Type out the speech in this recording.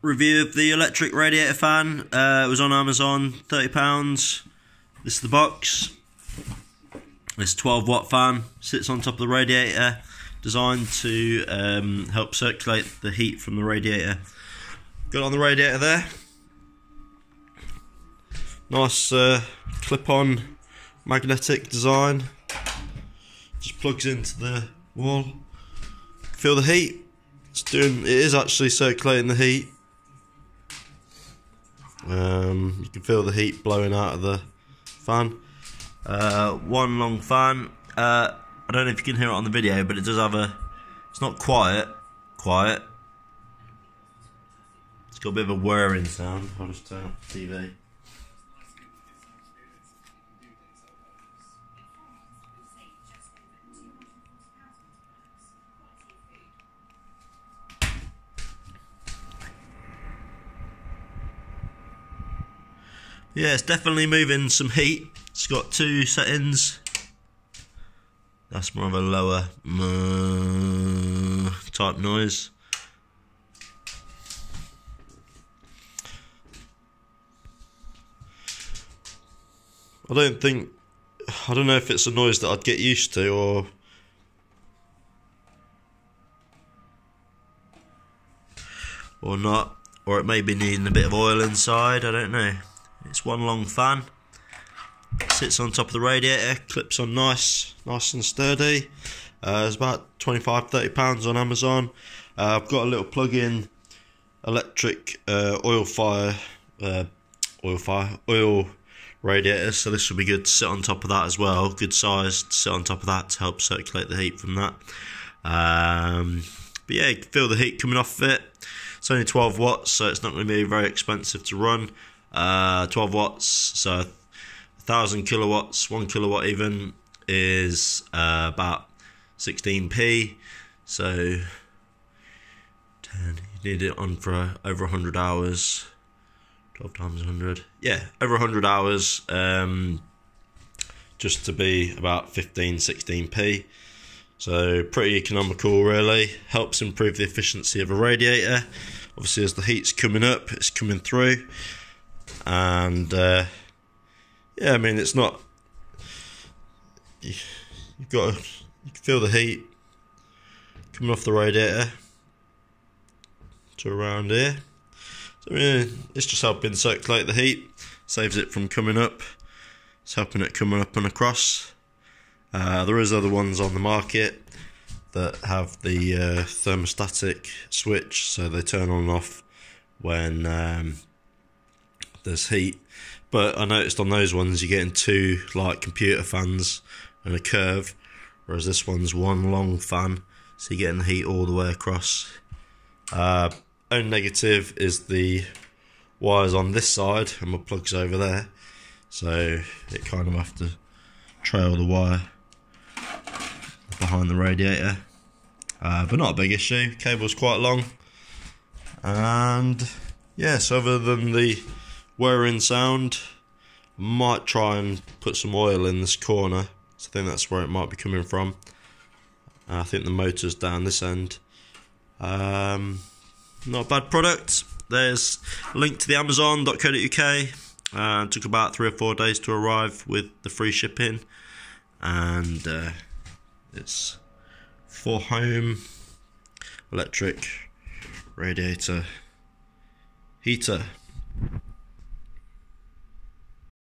review of the electric radiator fan. It was on Amazon, £30. This is the box. This 12-watt fan sits on top of the radiator, designed to help circulate the heat from the radiator. Got it on the radiator there. Nice clip-on magnetic design. Just plugs into the wall. Feel the heat. It is actually circulating the heat. You can feel the heat blowing out of the fan. One long fan. I don't know if you can hear it on the video, but it does have it's not quiet. It's got a bit of a whirring sound. I'll just turn up the TV. Yeah, it's definitely moving some heat. It's got two settings. That's more of a lower type noise. I don't know if it's a noise that I'd get used to or not, or it may be needing a bit of oil inside, I don't know. It's one long fan, sits on top of the radiator, clips on nice and sturdy. It's about £25–30 on Amazon. I've got a little plug-in electric oil radiator, so this will be good to sit on top of that as well. Good size to sit on top of that to help circulate the heat from that. But yeah, you can feel the heat coming off of it. It's only 12 watts, so it's not going to be very expensive to run. 12 watts, so 1,000 kilowatts, 1 kilowatt even, is about 16p. So 10, you need it on for over 100 hours. 12 times 100, yeah, over 100 hours, just to be about 15–16p. So pretty economical, really. Helps improve the efficiency of a radiator. Obviously, as the heat's coming up, it's coming through, and yeah, I mean, it's not. You can feel the heat coming off the radiator to around here. So, I mean, it's just helping circulate the heat, saves it from coming up. It's helping it coming up and across. There is other ones on the market that have the thermostatic switch, so they turn on and off when there's heat. But I noticed on those ones you're getting two like computer fans and a curve, whereas this one's one long fan, so you're getting the heat all the way across. Only negative is the wires on this side and my plug's over there, so it kind of have to trail the wire behind the radiator, but not a big issue. Cable's quite long, and yeah, so other than the whirring sound, I might try and put some oil in this corner, so I think that's where it might be coming from. I think the motor's down this end. Not a bad product. There's a link to the Amazon.co.uk. Took about 3 or 4 days to arrive with the free shipping, and it's for home electric radiator heater.